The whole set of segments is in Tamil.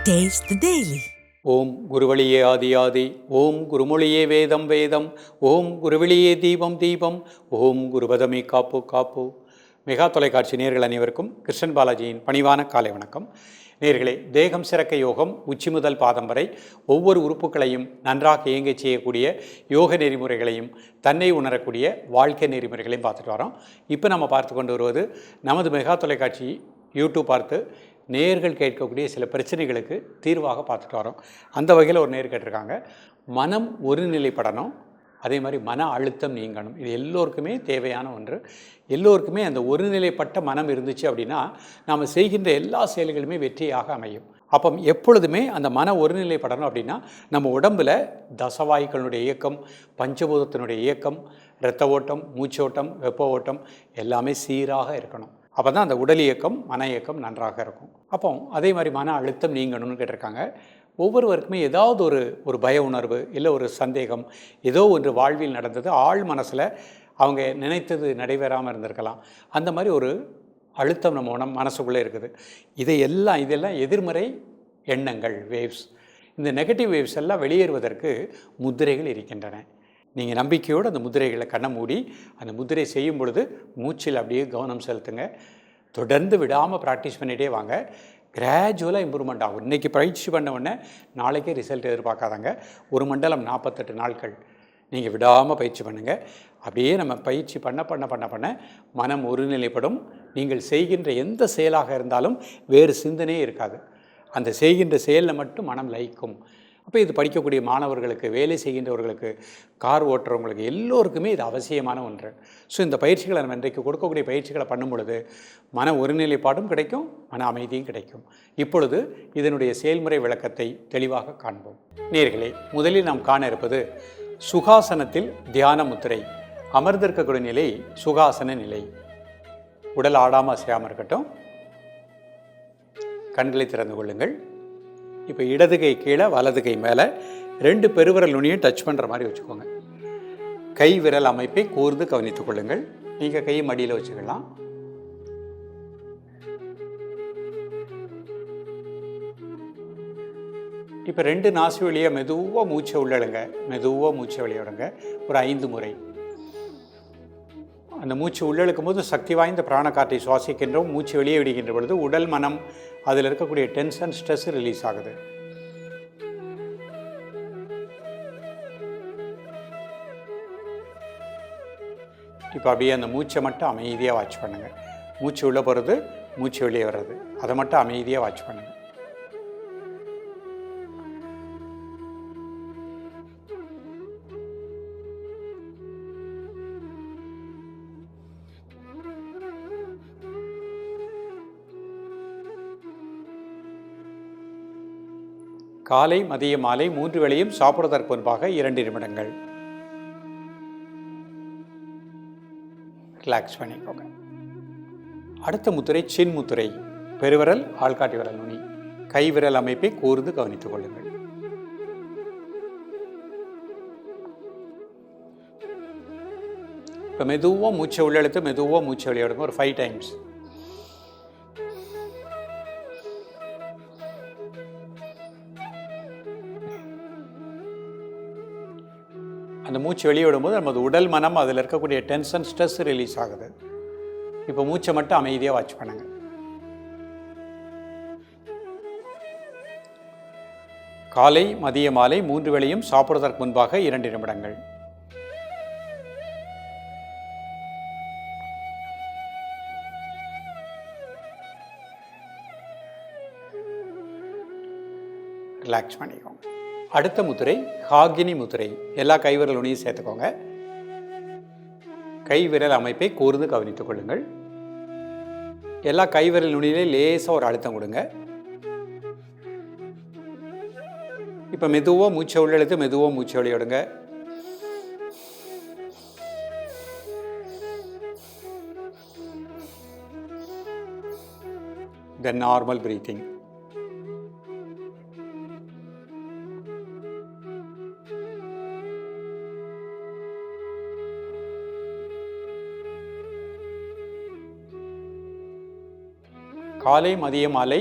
Taste the Daily. ஓம் குருவழியே ஆதி ஆதி, ஓம் குருமொழியே வேதம் வேதம், ஓம் குருவழியே தீபம் தீபம், ஓம் குருபதமே காப்பு காப்பு. மெகா தொலைக்காட்சி நேர்கள் அனைவருக்கும் கிருஷ்ணன் பாலாஜியின் பணிவான காலை வணக்கம். நேர்களே, தேகம் சிறக்க யோகம் உச்சி முதல் பாதம் வரை ஒவ்வொரு உறுப்புகளையும் நன்றாக இயங்க செய்யக்கூடிய யோக நெறிமுறைகளையும் தன்னை உணரக்கூடிய வாழ்க்கை நெறிமுறைகளையும் பார்த்துட்டு வரோம். இப்போ நம்ம பார்த்து கொண்டு வருவது நமது மெகா தொலைக்காட்சி யூடியூப் பார்த்து நேர்கள் கேட்கக்கூடிய சில பிரச்சனைகளுக்கு தீர்வாக பார்த்துட்டு வரோம். அந்த வகையில் ஒரு நேர் கேட்டிருக்காங்க, மனம் ஒருநிலைப்படணும், அதே மாதிரி மன அழுத்தம் நீங்கணும். இது எல்லோருக்குமே தேவையான ஒன்று. எல்லோருக்குமே அந்த ஒருநிலைப்பட்ட மனம் இருந்துச்சு அப்படின்னா நாம் செய்கின்ற எல்லா செயல்களுமே வெற்றியாக அமையும். அப்போ எப்பொழுதுமே அந்த மன ஒருநிலைப்படணும் அப்படின்னா நம்ம உடம்பில் தசவாயுக்களுடைய இயக்கம், பஞ்சபூதத்தினுடைய இயக்கம், இரத்த ஓட்டம், மூச்சோட்டம், வெப்ப ஓட்டம் எல்லாமே சீராக இருக்கணும். அப்போ தான் அந்த உடல் இயக்கம், மன இயக்கம் நன்றாக இருக்கும். அப்போ அதே மாதிரி மன அழுத்தம் நீங்கணும்னு கேட்டிருக்காங்க. ஒவ்வொருவருக்குமே ஏதாவது ஒரு பய உணர்வு, இல்லை ஒரு சந்தேகம், ஏதோ ஒன்று வாழ்வில் நடந்தது, ஆழ் மனசில் அவங்க நினைத்தது நடைபெறாமல் இருந்திருக்கலாம். அந்த மாதிரி ஒரு அழுத்தம் நம்ம மனசுக்குள்ளே இருக்குது. இதெல்லாம் எதிர்மறை எண்ணங்கள், வேவ்ஸ். இந்த நெகட்டிவ் வேவ்ஸ் எல்லாம் வெளியேறுவதற்கு முத்திரைகள் இருக்கின்றன. நீங்கள் நம்பிக்கையோடு அந்த முதிரைகளை கண்ணை மூடி அந்த முதிரை செய்யும் பொழுது மூச்சில் அப்படியே கவனம் செலுத்துங்க. தொடர்ந்து விடாமல் ப்ராக்டிஸ் பண்ணிகிட்டே வாங்க. கிராஜுவலாக இம்ப்ரூவ்மெண்ட் ஆகும். இன்றைக்கி பயிற்சி பண்ண உடனே நாளைக்கே ரிசல்ட் எதிர்பார்க்காதாங்க. ஒரு மண்டலம் 48 நாட்கள் நீங்கள் விடாமல் பயிற்சி பண்ணுங்கள். அப்படியே நம்ம பயிற்சி பண்ண மனம் ஒருநிலைப்படும். நீங்கள் செய்கின்ற எந்த செயலாக இருந்தாலும் வேறு சிந்தனையே இருக்காது. அந்த செய்கின்ற செயலில் மட்டும் மனம் லயிக்கும். அப்போ இது படிக்கக்கூடிய மாணவர்களுக்கு, வேலை செய்கின்றவர்களுக்கு, கார் ஓட்டுறவங்களுக்கு எல்லோருக்குமே இது அவசியமான ஒன்று. ஸோ இந்த பயிற்சிகளை நம்ம இன்றைக்கு கொடுக்கக்கூடிய பயிற்சிகளை பண்ணும் பொழுது மன ஒருநிலைப்பாடும் கிடைக்கும், மன அமைதியும் கிடைக்கும். இப்பொழுது இதனுடைய செயல்முறை விளக்கத்தை தெளிவாக காண்போம். நேயர்களே, முதலில் நாம் காண இருப்பது சுகாசனத்தில் தியான முத்திரை. அமர்ந்திருக்கக்கூடிய நிலை சுகாசன நிலை. உடல் ஆடாமல் அசையாமல் இருக்கட்டும். கண்களை திறந்து கொள்ளுங்கள். இப்போ இடது கை கீழே, வலது கை மேலே, 2 பெருவிரல் நுனியும் டச் பண்ணுற மாதிரி வச்சுக்கோங்க. கை விரல் அமைப்பை கூர்ந்து கவனித்துக் கொள்ளுங்கள். நீங்கள் கையை மடியில் வச்சுக்கலாம். இப்போ 2 நாசி வழியாக மெதுவாக மூச்சை உள்ளடுங்க. மெதுவாக மூச்சை வெளியிடுங்க. ஒரு 5 முறை. அந்த மூச்சு உள்ளெழுக்கும் போது சக்தி வாய்ந்த பிராணக்காற்றை சுவாசிக்கின்றோம். மூச்சு வெளியே விடுகின்ற பொழுது உடல், மனம், அதில் இருக்கக்கூடிய டென்ஷன், ஸ்ட்ரெஸ் ரிலீஸ் ஆகுது. இப்போ அப்படியே அந்த மூச்சை மட்டும் அமைதியாக வாட்ச் பண்ணுங்கள். மூச்சு உள்ளே போகிறது, மூச்சு வெளியே வர்றது, அதை மட்டும் அமைதியாக வாட்ச் பண்ணுங்கள். காலை, மதிய, மாலை 3 வேளையும் சாப்பிடுவதற்கு முன்பாக 2 நிமிடங்கள் ரிலாக்ஸ் பண்ணிக்கோங்க. அடுத்த முத்திரை சின் முத்திரை. பெருவிரல், ஆள்காட்டி விரல் நுனி, கை விரல் அமைப்பை கூர்ந்து கவனித்துக் கொள்ளுங்கள். இப்போ மெதுவாக மூச்சை உள்ளெழுத்து, மெதுவாக மூச்சை வெளியிடுங்க. ஒரு 5 டைம்ஸ். அந்த மூச்சு வெளியே விடும்போது நமது உடல், மனம், அதில் இருக்கக்கூடிய டென்ஷன், ஸ்ட்ரெஸ் ரிலீஸ் ஆகுது. இப்போ மூச்சை மட்டும் அமைதியாக வாட்ச் பண்ணுங்க. காலை, மதிய, மாலை 3 வேளையும் சாப்பிடுவதற்கு முன்பாக 2 நிமிடங்கள். ரிலாக்ஸ் பண்ணிக்கோங்க. அடுத்த முத்திரை ஹாகினி முத்திரை. எல்லா கைவிரல் நுனியும் சேர்த்துக்கோங்க. கை விரல் அமைப்பை கூர்ந்து கவனித்துக் கொள்ளுங்கள். எல்லா கைவிரல் நுனியிலே லேசாக ஒரு அழுத்தம் கொடுங்க. இப்போ மெதுவாக மூச்சை உள்ளெழுத்து, மெதுவாக மூச்சை வெளியிடுங்க. தென் நார்மல் பிரீத்திங். காலை, மதிய, மாலை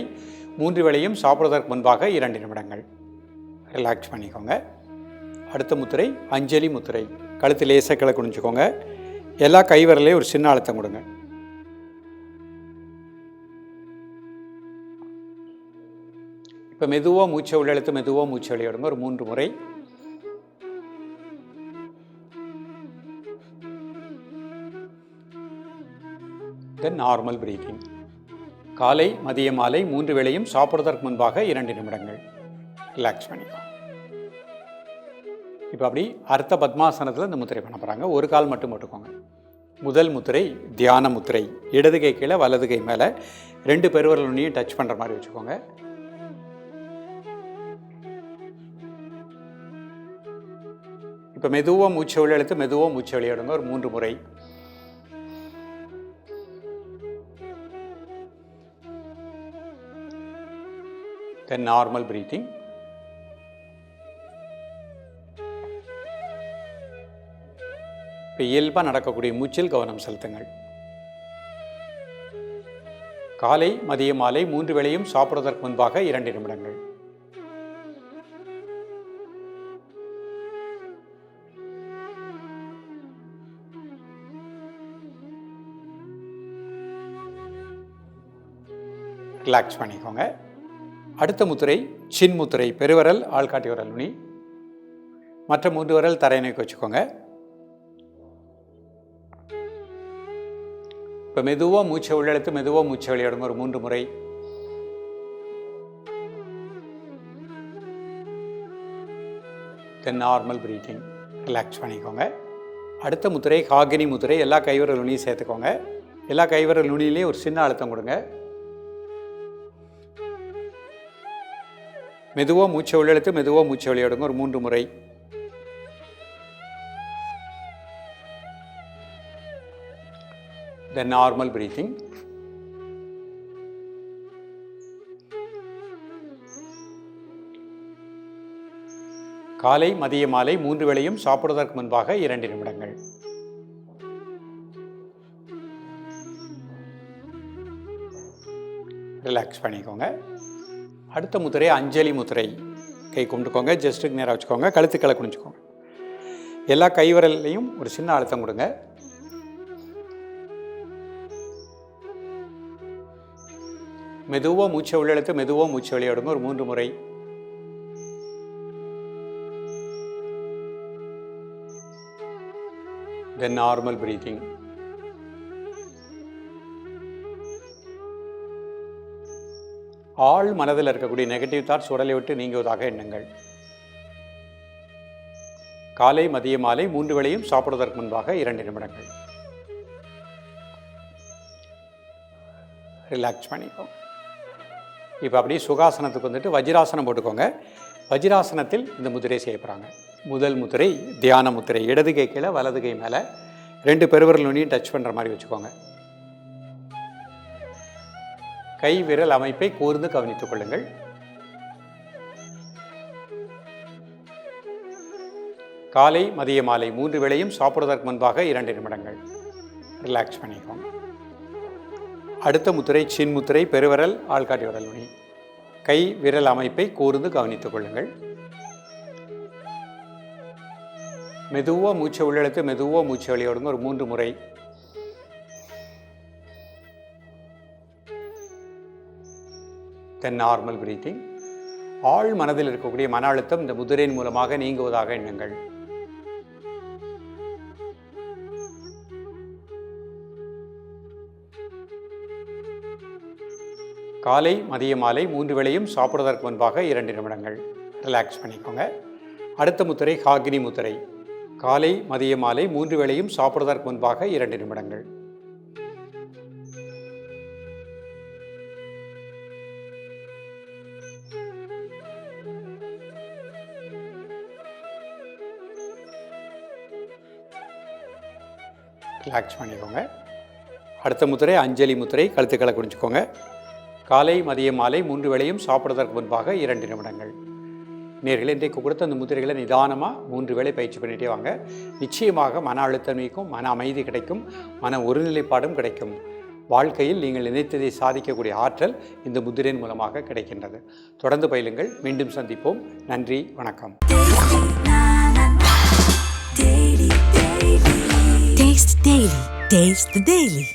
3 வேளையும் சாப்பிடுவதற்கு முன்பாக 2 நிமிடங்கள். ரிலாக்ஸ் பண்ணிக்கோங்க. அடுத்த முத்திரை அஞ்சலி முத்திரை. கழுத்து லேசாக கீழே குனிஞ்சுக்கோங்க. எல்லா கைவிரலையும் ஒரு சின்ன அழுத்தம் கொடுங்க. இப்போ மெதுவாக மூச்சை உள்ளெழுத்து மெதுவாக மூச்சை வெளியிடுங்க ஒரு 3 முறை. தென் நார்மல் பிரீத்திங். காலை மதிய மாலை 3 வேளையும் சாப்பிடுவதற்கு முன்பாக 2 நிமிடங்கள். ரிலாக்ஸ் பண்ணிக்கோ. இப்போ அப்படி அர்த்த பத்மாசனத்தில் இந்த முத்திரை பண்ண போகிறாங்க. ஒரு கால் மட்டும் போட்டுக்கோங்க. முதல் முத்திரை தியான முத்திரை. இடது கை கீழே வலது கை மேலே 2 பெருவிரல் நுனியும் டச் பண்ணுற மாதிரி வச்சுக்கோங்க. இப்போ மெதுவாக மூச்சை உள்ளெழுத்து மெதுவாக மூச்சை வெளியிடுங்க ஒரு 3 முறை. தென் நார்மல் பிரீத்திங். இப்போ இயல்பாக நடக்கக்கூடிய மூச்சில் கவனம் செலுத்துங்கள். காலை மதிய மாலை 3 வேளையும் சாப்பிடுவதற்கு முன்பாக 2 நிமிடங்கள். ரிலாக்ஸ் பண்ணிக்கோங்க. அடுத்த முத்திரை சின் முத்திரை. பெருவிரல் ஆள்காட்டி விரல் நுனி, மற்ற 3 விரல் தரை நோக்கி வச்சுக்கோங்க. இப்போ மெதுவாக மூச்சை உள்ளெழுத்து மெதுவாக மூச்சை வெளியிடுங்க ஒரு 3 முறை. தென் நார்மல் பிரீத்திங். ரிலாக்ஸ் பண்ணிக்கோங்க. அடுத்த முத்திரை காகினி முத்திரை. எல்லா கைவிரல் நுனியும் சேர்த்துக்கோங்க. எல்லா கைவிரல் நுனியிலையும் ஒரு சின்ன அழுத்தம் கொடுங்க. மெதுவாக மூச்சை உள்ளெழுத்து மெதுவாக மூச்சை வெளியிடுங்க ஒரு 3 முறை. தென் நார்மல் பிரீத்திங். காலை மதிய மாலை 3 வேளையும் சாப்பிடுவதற்கு முன்பாக 2 நிமிடங்கள். ரிலாக்ஸ் பண்ணிக்கோங்க. அடுத்த முத்திரை அஞ்சலி முத்திரை. கை கும்பிட்டுக்கோங்க. ஜஸ்ட்டுக்கு நேராக வச்சுக்கோங்க. கழுத்துக்களை குனிஞ்சுக்கோங்க. எல்லா கைவிரல்லையும் ஒரு சின்ன அழுத்தம் கொடுங்க. மெதுவாக மூச்சை உள்ளெழுத்து மெதுவாக மூச்சை வெளியிடுங்க ஒரு 3 முறை. தென் நார்மல் பிரீத்திங். ஆழ் மனதில் இருக்கக்கூடிய நெகட்டிவ் தாட்ஸ் உடலை விட்டு நீங்குவதாக எண்ணுங்கள். காலை மதிய மாலை 3 வேளையும் சாப்பிடுவதற்கு முன்பாக 2 நிமிடங்கள். ரிலாக்ஸ் பண்ணிக்கோங்க. இப்போ அப்படியே சுகாசனத்துக்கு வந்துட்டு வஜ்ராசனம் போட்டுக்கோங்க. வஜ்ராசனத்தில் இந்த முத்திரை செய்ய போகிறாங்க. முதல் முத்திரை தியான முத்திரை. இடது கை கீழே வலது கை மேலே 2 பெருவிரல் நுனியும் டச் பண்ணுற மாதிரி வச்சுக்கோங்க. கை விரல் அமைப்பை கூர்ந்து கவனித்துக் கொள்ளுங்கள். காலை மதிய மாலை 3 வேளையும் சாப்பிடுவதற்கு முன்பாக 2 நிமிடங்கள். ரிலாக்ஸ் பண்ணிக்கோங்க. அடுத்த முத்திரை சின் முத்திரை. பெருவிரல் ஆள்காட்டி விரல் நுனி. கை விரல் அமைப்பை கூர்ந்து கவனித்துக் கொள்ளுங்கள். மெதுவாக மூச்சை உள்ளெழுத்து மெதுவாக மூச்சை வெளியிடுங்க ஒரு 3 முறை. தென் நார்மல் பிரீத்திங். ஆழ் மனதில் இருக்கக்கூடிய மன அழுத்தம் இந்த முதிரையின் மூலமாக நீங்குவதாக எண்ணுங்கள். காலை மதிய மாலை 3 வேளையும் சாப்பிடுவதற்கு முன்பாக 2 நிமிடங்கள். ரிலாக்ஸ் பண்ணிக்கோங்க. அடுத்த முத்திரை காகினி முத்திரை. காலை மதிய மாலை 3 வேளையும் சாப்பிடுவதற்கு முன்பாக 2 நிமிடங்கள். ரிலாக்ஸ் பண்ணிக்கோங்க. அடுத்த முத்திரை அஞ்சலி முத்திரை. கழுத்துக்களை குனிஞ்சுக்கோங்க. காலை மதிய மாலை 3 வேளையும் சாப்பிடுவதற்கு முன்பாக 2 நிமிடங்கள். நேயர்களே, இன்றைக்கு கொடுத்த அந்த முத்திரைகளை நிதானமாக 3 வேளை பயிற்சி பண்ணிகிட்டே வாங்க. நிச்சயமாக மன அழுத்தம் நீக்கும், மன அமைதி கிடைக்கும், மன ஒருநிலைப்பாடும் கிடைக்கும். வாழ்க்கையில் நீங்கள் நினைத்ததை சாதிக்கக்கூடிய ஆற்றல் இந்த முத்திரையின் மூலமாக கிடைக்கின்றது. தொடர்ந்து பயிலுங்கள். மீண்டும் சந்திப்போம். நன்றி, வணக்கம். Taste Daily. Taste the Daily.